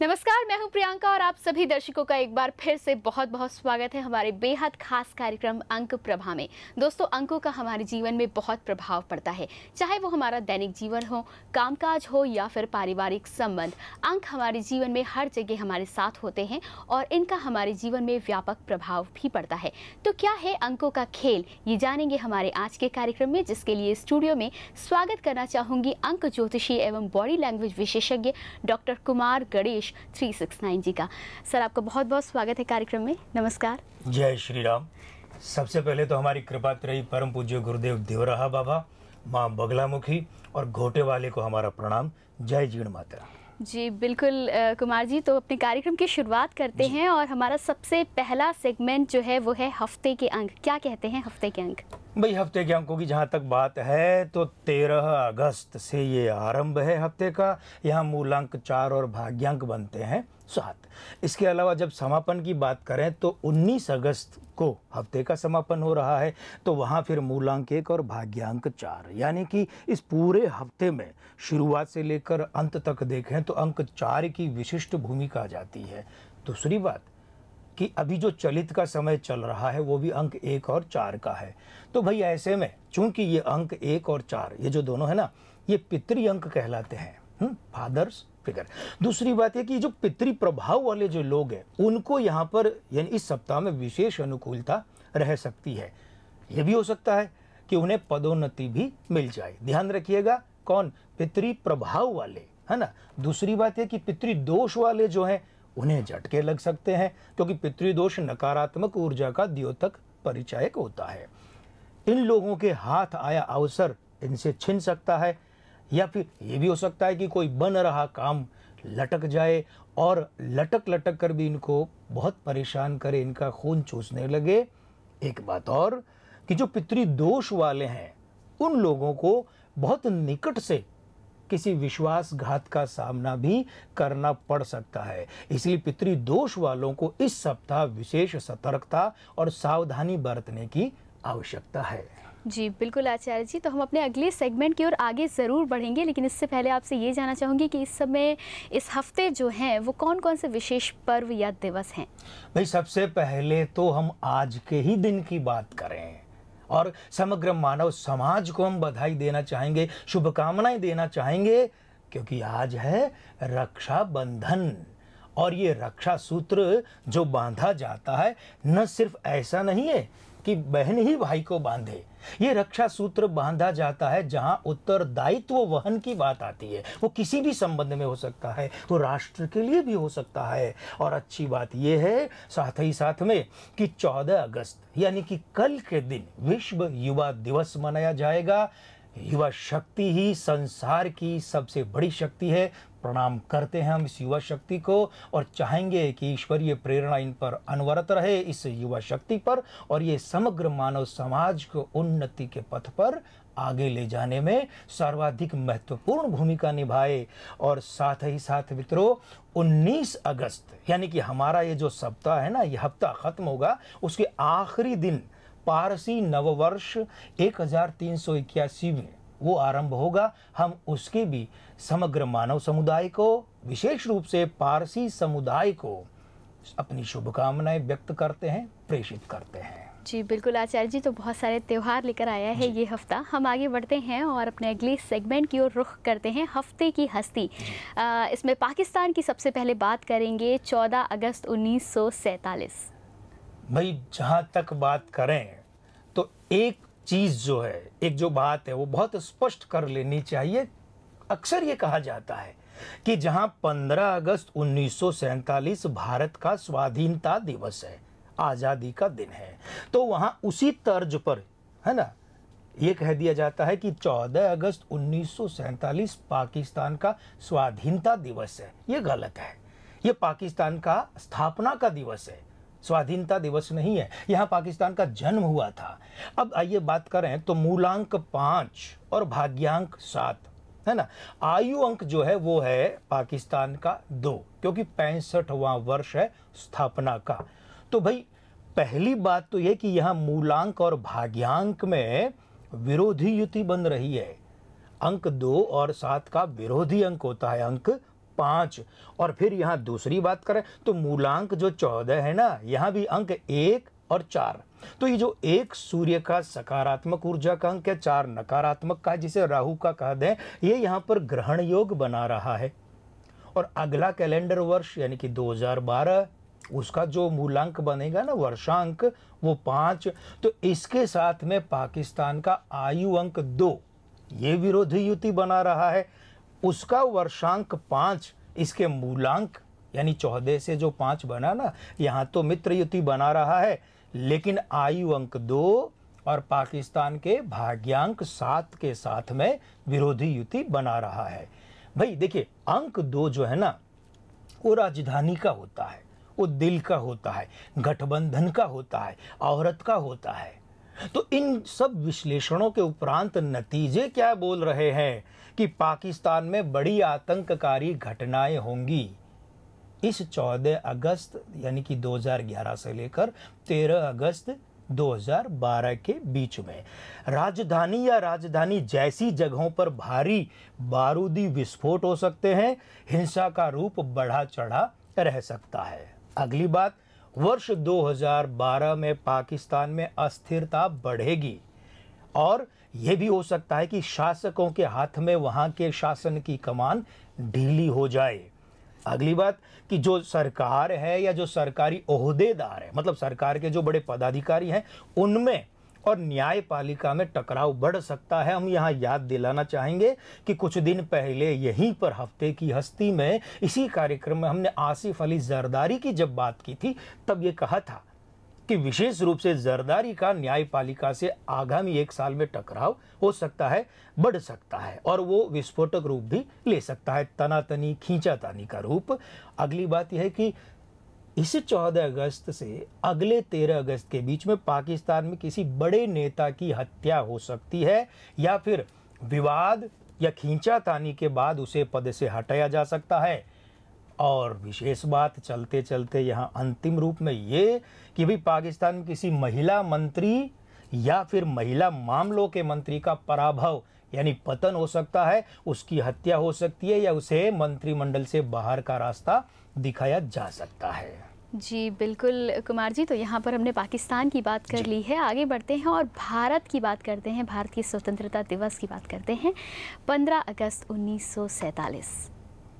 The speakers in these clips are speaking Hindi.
नमस्कार, मैं हूं प्रियंका और आप सभी दर्शकों का एक बार फिर से बहुत बहुत स्वागत है हमारे बेहद खास कार्यक्रम अंक प्रभा में। दोस्तों, अंकों का हमारे जीवन में बहुत प्रभाव पड़ता है, चाहे वो हमारा दैनिक जीवन हो, कामकाज हो या फिर पारिवारिक संबंध। अंक हमारे जीवन में हर जगह हमारे साथ होते हैं और इनका हमारे जीवन में व्यापक प्रभाव भी पड़ता है। तो क्या है अंकों का खेल, ये जानेंगे हमारे आज के कार्यक्रम में, जिसके लिए स्टूडियो में स्वागत करना चाहूंगी अंक ज्योतिषी एवं बॉडी लैंग्वेज विशेषज्ञ डॉक्टर कुमार गणेश 369 जी का। सर, आपका बहुत बहुत स्वागत है कार्यक्रम में। नमस्कार। जय श्री राम। सबसे पहले तो हमारी कृपा त्रयी परम पूज्य गुरुदेव देवराहा बाबा, माँ बगलामुखी और घोटे वाले को हमारा प्रणाम। जय जीण माता। जी बिल्कुल कुमार जी, तो अपने कार्यक्रम की शुरुआत करते हैं और हमारा सबसे पहला सेगमेंट जो है वो है हफ्ते के अंक। क्या कहते हैं हफ्ते के अंक? भाई, हफ्ते के अंकों की जहाँ तक बात है तो 13 अगस्त से ये आरंभ है हफ्ते का। यहाँ मूलांक 4 और भाग्यांक बनते हैं 7। इसके अलावा जब समापन की बात करें तो 19 अगस्त को हफ्ते का समापन हो रहा है, तो वहाँ फिर मूलांक 1 और भाग्यांक 4, यानी कि इस पूरे हफ्ते में शुरुआत से लेकर अंत तक देखें तो अंक 4 की विशिष्ट भूमिका आ जाती है। दूसरी बात कि अभी जो चलित का समय चल रहा है वो भी अंक 1 और 4 का है। तो भाई ऐसे में चूंकि ये अंक 1 और 4 ये जो दोनों है ना, ये पितृ अंक कहलाते हैं, फादर्स फिगर। दूसरी बात है कि जो पितृ प्रभाव वाले जो लोग हैं उनको यहाँ पर यानी इस सप्ताह में विशेष अनुकूलता रह सकती है। ये भी हो सकता है कि उन्हें पदोन्नति भी मिल जाए। ध्यान रखिएगा, कौन? पितृ प्रभाव वाले, है ना। दूसरी बात है कि पितृ दोष वाले जो हैं उन्हें झटके लग सकते हैं, क्योंकि पितृदोष नकारात्मक ऊर्जा का द्योतक परिचायक होता है। इन लोगों के हाथ आया अवसर इनसे छिन सकता है, या फिर ये भी हो सकता है कि कोई बन रहा काम लटक जाए और लटक लटक कर भी इनको बहुत परेशान करे, इनका खून चूसने लगे। एक बात और कि जो पितृदोष वाले हैं उन लोगों को बहुत निकट से किसी विश्वासघात का सामना भी करना पड़ सकता है। इसलिए पितृदोष वालों को इस सप्ताह विशेष सतर्कता और सावधानी बरतने की आवश्यकता है। जी बिल्कुल आचार्य जी, तो हम अपने अगले सेगमेंट की ओर आगे ज़रूर बढ़ेंगे, लेकिन इससे पहले आपसे ये जानना चाहूँगी कि इस समय इस हफ्ते जो हैं वो कौन कौन से विशेष पर्व या दिवस हैं? भाई, सबसे पहले तो हम आज के ही दिन की बात करें और समग्र मानव समाज को हम बधाई देना चाहेंगे, शुभकामनाएं देना चाहेंगे, क्योंकि आज है रक्षाबंधन। और ये रक्षा सूत्र जो बांधा जाता है, न सिर्फ ऐसा नहीं है कि बहन ही भाई को बांधे, ये रक्षा सूत्र बांधा जाता है जहां उत्तरदायित्व वहन की बात आती है। वो किसी भी संबंध में हो सकता है, वो राष्ट्र के लिए भी हो सकता है। और अच्छी बात यह है साथ ही साथ में कि 14 अगस्त यानी कि कल के दिन विश्व युवा दिवस मनाया जाएगा। युवा शक्ति ही संसार की सबसे बड़ी शक्ति है। प्रणाम करते हैं हम इस युवा शक्ति को और चाहेंगे कि ईश्वरीय प्रेरणा इन पर अनवरत रहे, इस युवा शक्ति पर, और ये समग्र मानव समाज को उन्नति के पथ पर आगे ले जाने में सर्वाधिक महत्वपूर्ण भूमिका निभाए। और साथ ही साथ मित्रों, 19 अगस्त यानी कि हमारा ये जो सप्ताह है ना, ये हफ्ता खत्म होगा, उसके आखिरी दिन पारसी नववर्ष 1381 में वो आरंभ होगा। हम उसके भी समग्र मानव समुदाय को, विशेष रूप से पारसी समुदाय को अपनी शुभकामनाएं व्यक्त करते हैं, प्रेषित करते हैं। जी बिल्कुल आचार्य जी, तो बहुत सारे त्यौहार लेकर आया है ये हफ्ता। हम आगे बढ़ते हैं और अपने अगले सेगमेंट की ओर रुख करते हैं, हफ्ते की हस्ती। इसमें पाकिस्तान की सबसे पहले बात करेंगे 14 अगस्त 1947। भाई, जहाँ तक बात करें तो एक चीज़ जो है, एक जो बात है वो बहुत स्पष्ट कर लेनी चाहिए। अक्सर ये कहा जाता है कि जहाँ 15 अगस्त 1947 भारत का स्वाधीनता दिवस है, आज़ादी का दिन है, तो वहाँ उसी तर्ज पर, है ना, ये कह दिया जाता है कि 14 अगस्त 1947 पाकिस्तान का स्वाधीनता दिवस है। ये गलत है। ये पाकिस्तान का स्थापना का दिवस है, स्वाधीनता दिवस नहीं है। यहाँ पाकिस्तान का जन्म हुआ था। अब आइए बात करें तो मूलांक 5 और भाग्यांक 7, है ना। आयु अंक जो है वो है पाकिस्तान का 2, क्योंकि 65वां वर्ष है स्थापना का। तो भाई, पहली बात तो यह कि यहाँ मूलांक और भाग्यांक में विरोधी युति बन रही है। अंक 2 और 7 का विरोधी अंक होता है अंक 5। और फिर यहाँ दूसरी बात करें तो मूलांक जो 14 है ना, यहाँ भी अंक 1 और 4। तो ये जो 1 सूर्य का सकारात्मक ऊर्जा का अंक है, 4 नकारात्मक का, जिसे राहु का कह दें, ये यहाँ पर ग्रहण योग बना रहा है। और अगला कैलेंडर वर्ष यानी कि 2012, उसका जो मूलांक बनेगा ना, वर्षांक, वो 5। तो इसके साथ में पाकिस्तान का आयु अंक 2, ये विरोधी युति बना रहा है, उसका वर्षांक 5, इसके मूलांक यानी 14 से जो 5 बना ना, यहाँ तो मित्र युति बना रहा है, लेकिन आयु अंक 2 और पाकिस्तान के भाग्यांक 7 के साथ में विरोधी युति बना रहा है। भाई देखिए, अंक 2 जो है ना, वो राजधानी का होता है, वो दिल का होता है, गठबंधन का होता है, औरत का होता है। तो इन सब विश्लेषणों के उपरांत नतीजे क्या बोल रहे हैं कि पाकिस्तान में बड़ी आतंककारी घटनाएं होंगी इस 14 अगस्त यानी कि 2011 से लेकर 13 अगस्त 2012 के बीच में। राजधानी या राजधानी जैसी जगहों पर भारी बारूदी विस्फोट हो सकते हैं, हिंसा का रूप बढ़ा चढ़ा रह सकता है। अगली बात, वर्ष 2012 में पाकिस्तान में अस्थिरता बढ़ेगी और यह भी हो सकता है कि शासकों के हाथ में वहां के शासन की कमान ढीली हो जाए। अगली बात कि जो सरकार है या जो सरकारी ओहदेदार है, मतलब सरकार के जो बड़े पदाधिकारी हैं, उनमें और न्यायपालिका में टकराव बढ़ सकता है। हम यहाँ याद दिलाना चाहेंगे कि कुछ दिन पहले यहीं पर हफ्ते की हस्ती में इसी कार्यक्रम में हमने आसिफ अली जरदारी की जब बात की थी, तब ये कहा था कि विशेष रूप से जरदारी का न्यायपालिका से आगामी 1 साल में टकराव हो सकता है, बढ़ सकता है और वो विस्फोटक रूप भी ले सकता है, तनातनी खींचातानी का रूप। अगली बात यह है कि इस 14 अगस्त से अगले 13 अगस्त के बीच में पाकिस्तान में किसी बड़े नेता की हत्या हो सकती है या फिर विवाद या खींचातानी के बाद उसे पद से हटाया जा सकता है। और विशेष बात चलते चलते यहाँ अंतिम रूप में ये कि भाई पाकिस्तान में किसी महिला मंत्री या फिर महिला मामलों के मंत्री का पराभव यानी पतन हो सकता है, उसकी हत्या हो सकती है या उसे मंत्रिमंडल से बाहर का रास्ता दिखाया जा सकता है। जी बिल्कुल कुमार जी, तो यहाँ पर हमने पाकिस्तान की बात कर ली है, आगे बढ़ते हैं और भारत की बात करते हैं। भारत की स्वतंत्रता दिवस की बात करते हैं, 15 अगस्त 1947।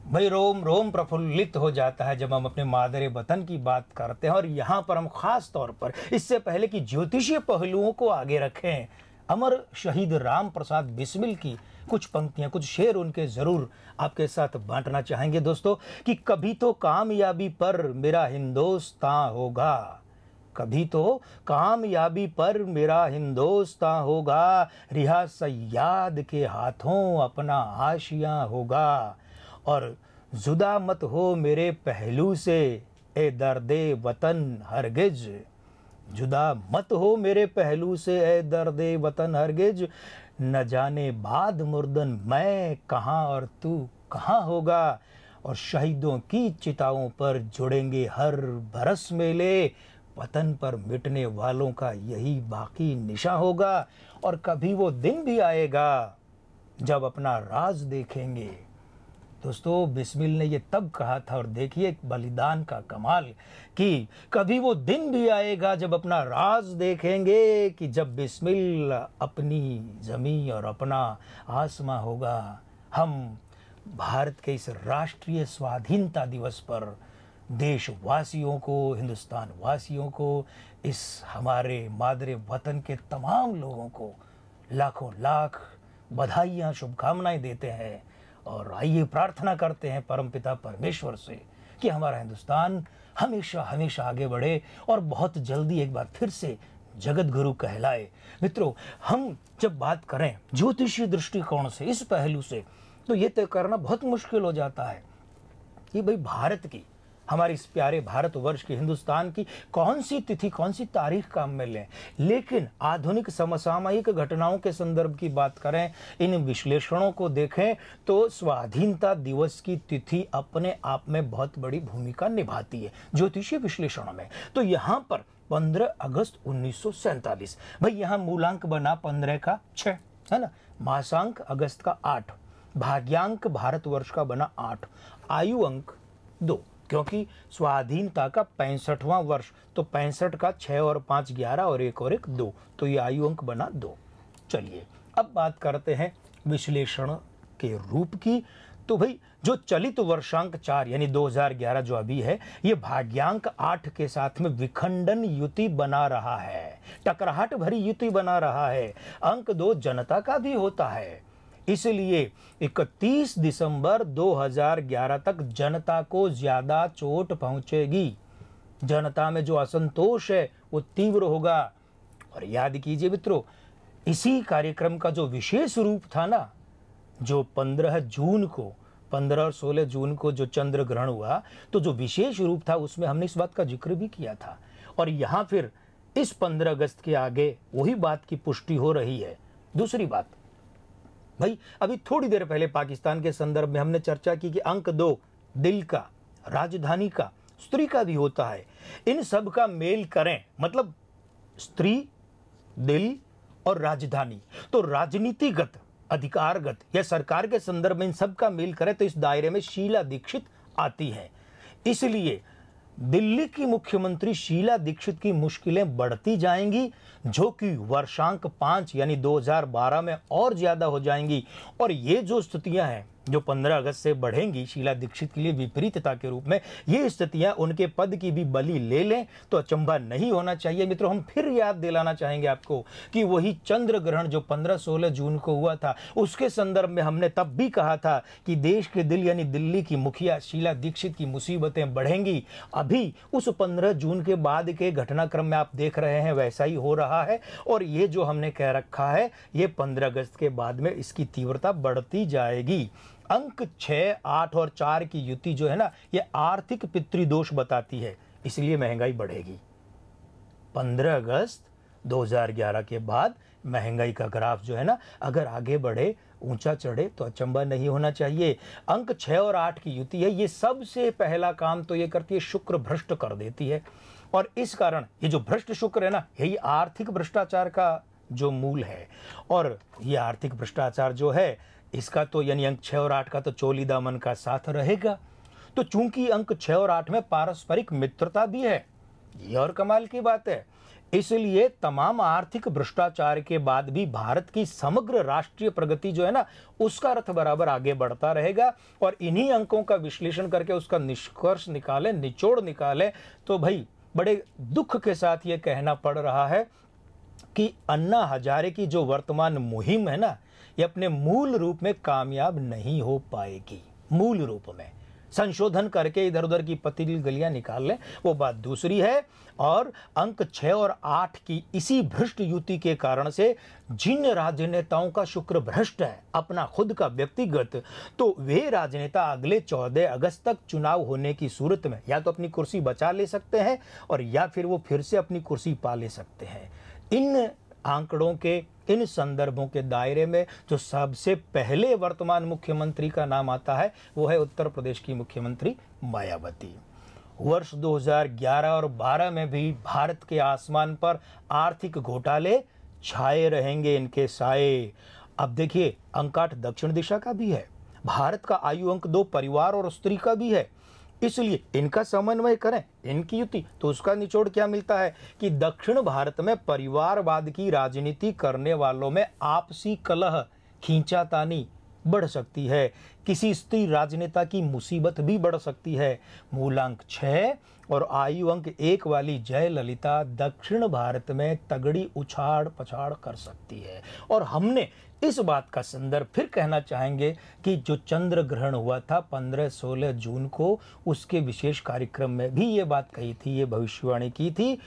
भाई रोम रोम प्रफुल्लित हो जाता है जब हम अपने मादरे वतन की बात करते हैं। और यहाँ पर हम खास तौर पर, इससे पहले कि ज्योतिषीय पहलुओं को आगे रखें, अमर शहीद राम प्रसाद बिस्मिल की कुछ पंक्तियां, कुछ शेर उनके जरूर आपके साथ बांटना चाहेंगे दोस्तों। कि कभी तो कामयाबी पर मेरा हिंदुस्तान होगा, कभी तो कामयाबी पर मेरा हिंदुस्तान होगा, रिहा सयाद के हाथों अपना हाशिया होगा। और जुदा मत हो मेरे पहलू से ए दर्दे वतन हरगिज, जुदा मत हो मेरे पहलू से ए दर्दे वतन हरगिज, न जाने बाद मुर्दन मैं कहाँ और तू कहाँ होगा। और शहीदों की चिताओं पर जुड़ेंगे हर बरस मेले, वतन पर मिटने वालों का यही बाकी निशा होगा। और कभी वो दिन भी आएगा जब अपना राज देखेंगे। दोस्तों, बिस्मिल ने ये तब कहा था और देखिए बलिदान का कमाल कि कभी वो दिन भी आएगा जब अपना राज देखेंगे, कि जब बिस्मिल अपनी ज़मीं और अपना आसमां होगा। हम भारत के इस राष्ट्रीय स्वाधीनता दिवस पर देशवासियों को, हिंदुस्तान वासियों को, इस हमारे मादरे वतन के तमाम लोगों को लाखों लाख बधाइयाँ, शुभकामनाएं देते हैं। और आइए प्रार्थना करते हैं परमपिता परमेश्वर से कि हमारा हिंदुस्तान हमेशा हमेशा आगे बढ़े और बहुत जल्दी एक बार फिर से जगत गुरु कहलाए। मित्रों, हम जब बात करें ज्योतिषीय दृष्टिकोण से, इस पहलू से, तो ये तय करना बहुत मुश्किल हो जाता है कि भाई भारत की, हमारे इस प्यारे भारतवर्ष की, हिंदुस्तान की कौन सी तिथि, कौन सी तारीख काम में लें। लेकिन आधुनिक समसामयिक घटनाओं के संदर्भ की बात करें, इन विश्लेषणों को देखें, तो स्वाधीनता दिवस की तिथि अपने आप में बहुत बड़ी भूमिका निभाती है ज्योतिषीय विश्लेषणों में। तो यहाँ पर 15 अगस्त 1947, भाई यहाँ मूलांक बना 15 का 6, है ना, मासांक अगस्त का 8, भाग्यांक भारतवर्ष का बना 8, आयु अंक 2, क्योंकि स्वाधीनता का 65वां वर्ष, तो 65 का 6 और 5 11 और 1 और 1 2, तो ये आयु अंक बना 2। चलिए अब बात करते हैं विश्लेषण के रूप की। तो भाई जो चलित वर्षांक 4 यानी 2011 जो अभी है, ये भाग्यांक 8 के साथ में विखंडन युति बना रहा है, टकराहट भरी युति बना रहा है। अंक 2 जनता का भी होता है, इसलिए 31 दिसंबर 2011 तक जनता को ज्यादा चोट पहुंचेगी। जनता में जो असंतोष है वो तीव्र होगा। और याद कीजिए मित्रों, इसी कार्यक्रम का जो विशेष रूप था ना, जो 15 जून को 15 और 16 जून को जो चंद्र ग्रहण हुआ, तो जो विशेष रूप था उसमें हमने इस बात का जिक्र भी किया था। और यहाँ फिर इस 15 अगस्त के आगे वही बात की पुष्टि हो रही है। दूसरी बात भाई, अभी थोड़ी देर पहले पाकिस्तान के संदर्भ में हमने चर्चा की कि अंक 2 दिल का, राजधानी का, स्त्री का भी होता है। इन सब का मेल करें, मतलब स्त्री, दिल और राजधानी, तो राजनीतिगत, अधिकारगत या सरकार के संदर्भ में इन सब का मेल करें तो इस दायरे में शीला दीक्षित आती है। इसलिए दिल्ली की मुख्यमंत्री शीला दीक्षित की मुश्किलें बढ़ती जाएंगी, जो कि वर्षांक 5 यानी 2012 में और ज्यादा हो जाएंगी। और ये जो स्थितियां हैं जो 15 अगस्त से बढ़ेंगी शीला दीक्षित के लिए विपरीतता के रूप में, ये स्थितियां उनके पद की भी बलि ले लें तो अचंभा नहीं होना चाहिए। मित्रों, हम फिर याद दिलाना चाहेंगे आपको कि वही चंद्र ग्रहण जो 15-16 जून को हुआ था, उसके संदर्भ में हमने तब भी कहा था कि देश के दिल यानी दिल्ली की मुखिया शीला दीक्षित की मुसीबतें बढ़ेंगी। अभी उस 15 जून के बाद के घटनाक्रम में आप देख रहे हैं वैसा ही हो रहा है। और ये जो हमने कह रखा है, ये 15 अगस्त के बाद में इसकी तीव्रता बढ़ती जाएगी। अंक 6, 8 और 4 की युति जो है ना, ये आर्थिक पितृदोष बताती है, इसलिए महंगाई बढ़ेगी। 15 अगस्त 2011 के बाद महंगाई का ग्राफ जो है ना, अगर आगे बढ़े, ऊंचा चढ़े तो अचंभा नहीं होना चाहिए। अंक 6 और 8 की युति है, ये सबसे पहला काम तो ये करती है, शुक्र भ्रष्ट कर देती है। और इस कारण ये जो भ्रष्ट शुक्र है ना, यही आर्थिक भ्रष्टाचार का जो मूल है। और ये आर्थिक भ्रष्टाचार जो है, इसका तो यानी अंक 6 और 8 का तो चोली दामन का साथ रहेगा। तो चूंकि अंक 6 और 8 में पारस्परिक मित्रता भी है, ये और कमाल की बात है, इसलिए तमाम आर्थिक भ्रष्टाचार के बाद भी भारत की समग्र राष्ट्रीय प्रगति जो है ना, उसका रथ बराबर आगे बढ़ता रहेगा। और इन्हीं अंकों का विश्लेषण करके उसका निष्कर्ष निकालें, निचोड़ निकालें, तो भाई बड़े दुख के साथ ये कहना पड़ रहा है कि अन्ना हजारे की जो वर्तमान मुहिम है ना, ये अपने मूल रूप में कामयाब नहीं हो पाएगी। मूल रूप में संशोधन करके इधर उधर की पतली गलियां निकाल लें, वो बात दूसरी है। और अंक 6 और 8 की इसी भ्रष्ट युति के कारण से जिन राजनेताओं का शुक्र भ्रष्ट है, अपना खुद का व्यक्तिगत, तो वे राजनेता अगले 14 अगस्त तक चुनाव होने की सूरत में या तो अपनी कुर्सी बचा ले सकते हैं और या फिर वो फिर से अपनी कुर्सी पा ले सकते हैं। इन आंकड़ों के, इन संदर्भों के दायरे में जो सबसे पहले वर्तमान मुख्यमंत्री का नाम आता है, वो है उत्तर प्रदेश की मुख्यमंत्री मायावती। वर्ष 2011 और 12 में भी भारत के आसमान पर आर्थिक घोटाले छाए रहेंगे, इनके साए। अब देखिए, अंक 8 दक्षिण दिशा का भी है, भारत का आयु अंक 2 परिवार और स्त्री का भी है, इसलिए इनका समन्वय करें, इनकी युति, तो उसका निचोड़ क्या मिलता है कि दक्षिण भारत में परिवारवाद की राजनीति करने वालों में आपसी कलह, खींचातानी बढ़ सकती है। किसी स्त्री राजनेता की मुसीबत भी बढ़ सकती है। मूलांक 6 और आयु अंक 1 वाली जयललिता दक्षिण भारत में तगड़ी उछाड़ पछाड़ कर सकती है। और हमने इस बात का संदर्भ फिर कहना चाहेंगे कि जो चंद्र ग्रहण हुआ था 15-16 जून को, उसके विशेष कार्यक्रम में भी ये बात कही थी, ये भविष्यवाणी की थी।